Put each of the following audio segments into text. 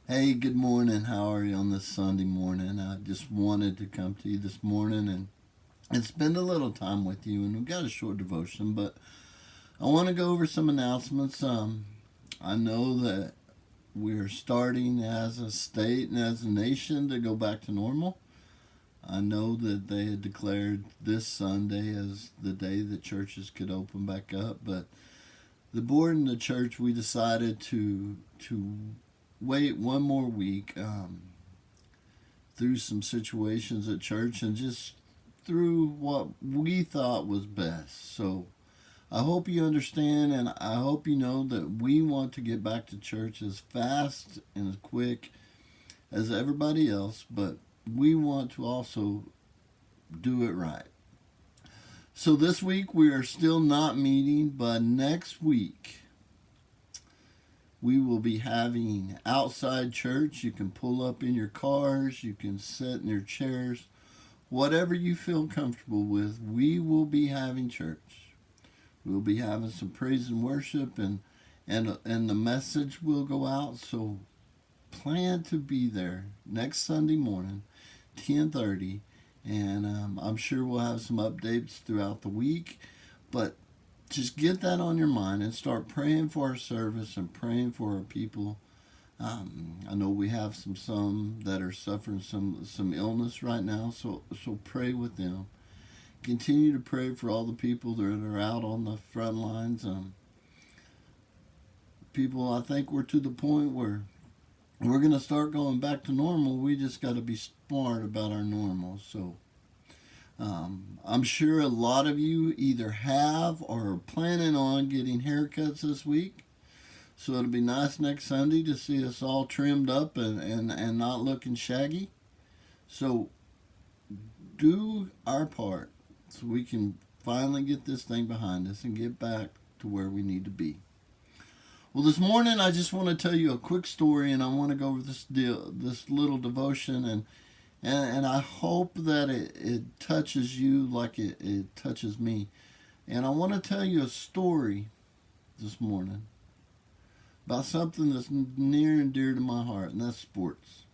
Hey, good morning. How are you on this Sunday morning? I just wanted to come to you this morning and spend a little time with you. And we've got a short devotion, but I want to go over some announcements. I know that we're starting as a state and as a nation to go back to normal. I know that they had declared this Sunday as the day that churches could open back up, but the board and the church we decided to wait one more week. Through some situations at church and just through what we thought was best. So I hope you understand and I hope you know that we want to get back to church as fast and as quick as everybody else, but we want to also do it right. So this week we are still not meeting, but next week we will be having outside church. You can pull up in your cars, you can sit in your chairs, whatever you feel comfortable with. We will be having church. We'll be having some praise and worship, and the message will go out. So plan to be there next Sunday morning, 10:30, and I'm sure we'll have some updates throughout the week. But just get that on your mind and start praying for our service and praying for our people. I know we have some that are suffering some illness right now, so pray with them. Continue to pray for all the people that are out on the front lines. People, I think we're to the point where we're going to start going back to normal. We just got to be smart about our normal. So I'm sure a lot of you either have or are planning on getting haircuts this week. So it'll be nice next Sunday to see us all trimmed up and not looking shaggy. So do our part so we can finally get this thing behind us and get back to where we need to be. Well, this morning I just want to tell you a quick story, and I want to go over this little devotion, and I hope that it touches you like it touches me. And I want to tell you a story this morning about something that's near and dear to my heart, and that's sports.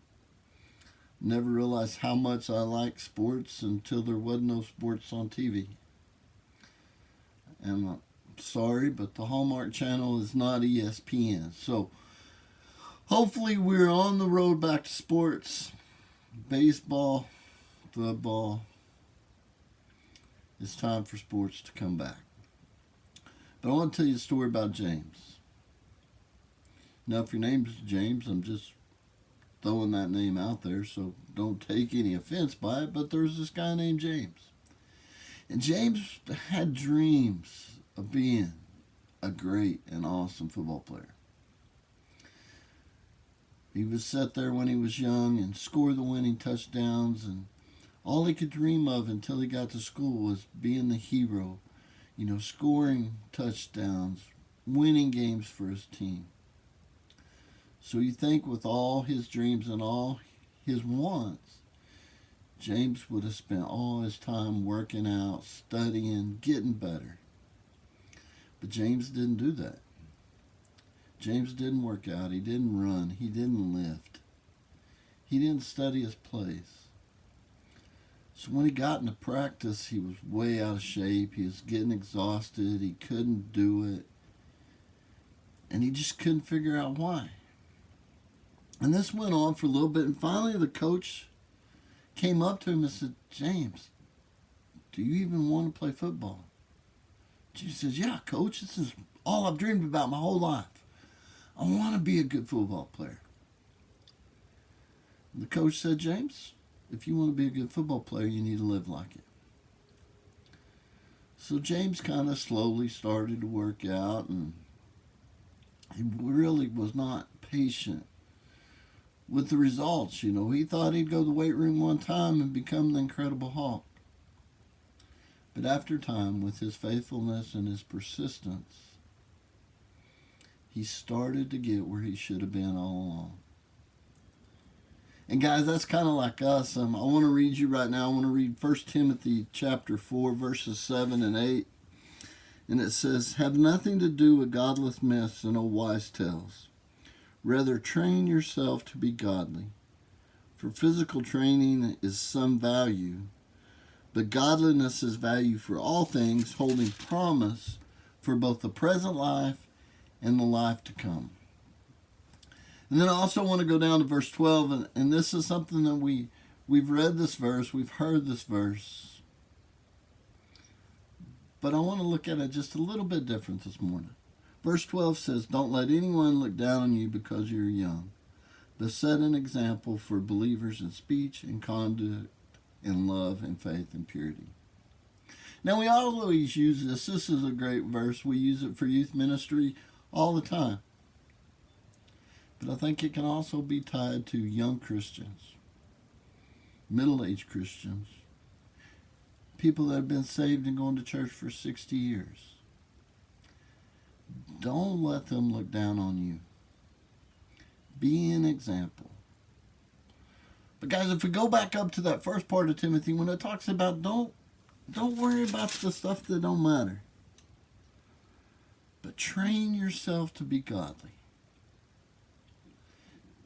Never realized how much I like sports until there was no sports on TV. And I'm sorry, but the Hallmark Channel is not ESPN. So hopefully we're on the road back to sports. Baseball, football. It's time for sports to come back. But I want to tell you a story about James. Now, if your name's James, I'm just throwing that name out there, so don't take any offense by it. But there's this guy named James. And James had dreams of being a great and awesome football player. He would sit there when he was young and score the winning touchdowns, and all he could dream of until he got to school was being the hero, scoring touchdowns, winning games for his team. So you think with all his dreams and all his wants, James would have spent all his time working out, studying, getting better. But James didn't do that. James didn't work out. He didn't run. He didn't lift. He didn't study his plays. So when he got into practice, he was way out of shape. He was getting exhausted. He couldn't do it. And he just couldn't figure out why. And this went on for a little bit. And finally, the coach came up to him and said, James, do you even want to play football? James says, yeah, coach, this is all I've dreamed about my whole life. I want to be a good football player. And the coach said, James, if you want to be a good football player, you need to live like it. So James kind of slowly started to work out, and he really was not patient with the results. He thought he'd go to the weight room one time and become the Incredible Hulk. But after time, with his faithfulness and his persistence, he started to get where he should have been all along. And guys, that's kind of like us. I want to read you right now. I want to read 1 Timothy chapter 4, verses 7 and 8. And it says, have nothing to do with godless myths and old wise tales. Rather, train yourself to be godly. For physical training is some value, but godliness is value for all things, holding promise for both the present life and the life to come. And then I also want to go down to verse 12, and this is something that we've read this verse, we've heard this verse, but I want to look at it just a little bit different this morning. Verse 12 says, "Don't let anyone look down on you because you're young, but set an example for believers in speech and conduct, in love and faith and purity." Now, we always use this. This is a great verse. We use it for youth ministry all the time. But I think it can also be tied to young Christians, middle-aged Christians, people that have been saved and going to church for 60 years. Don't let them look down on you. Be an example. But guys, if we go back up to that first part of Timothy, when it talks about don't worry about the stuff that don't matter, but train yourself to be godly.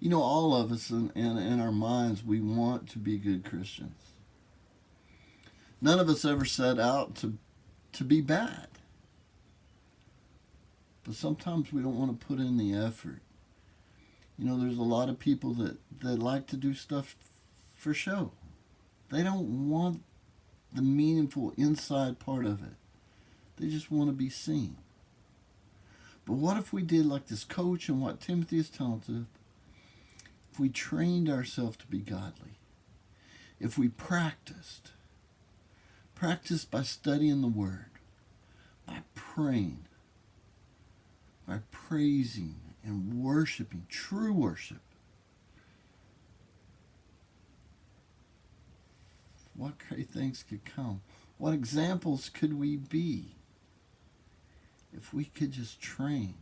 You know, all of us in our minds, we want to be good Christians. None of us ever set out to be bad. But sometimes we don't want to put in the effort. You know, there's a lot of people that like to do stuff for show. They don't want the meaningful inside part of it. They just want to be seen. But what if we did like this coach and what Timothy is telling us? If we trained ourselves to be godly, if we practiced by studying the Word, by praying, by praising and worshiping, true worship, what great things could come. What examples could we be if we could just train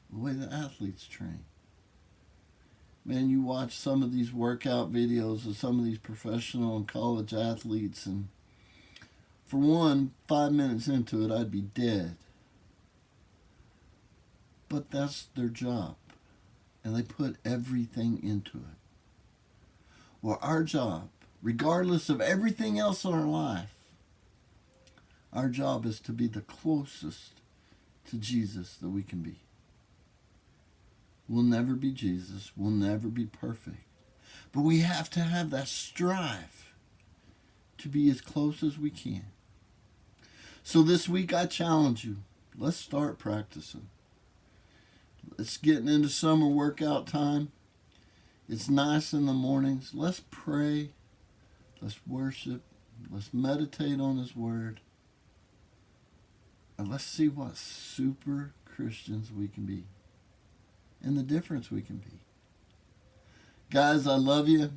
the way the athletes train? Man, you watch some of these workout videos of some of these professional and college athletes, and for one, 5 minutes into it, I'd be dead. But that's their job, and they put everything into it. Well, our job, regardless of everything else in our life, our job is to be the closest to Jesus that we can be. We'll never be Jesus. We'll never be perfect. But we have to have that strive to be as close as we can. So this week I challenge you. Let's start practicing. It's getting into summer workout time. It's nice in the mornings. Let's pray. Let's worship. Let's meditate on His Word. And let's see what super Christians we can be. And the difference we can be. Guys, I love you.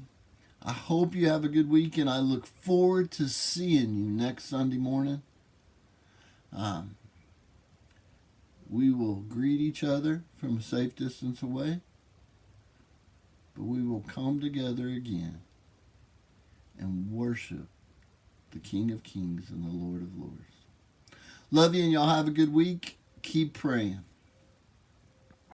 I hope you have a good week, and I look forward to seeing you next Sunday morning. We will greet each other from a safe distance away, but we will come together again and worship the King of Kings and the Lord of Lords. Love you, and y'all have a good week. Keep praying.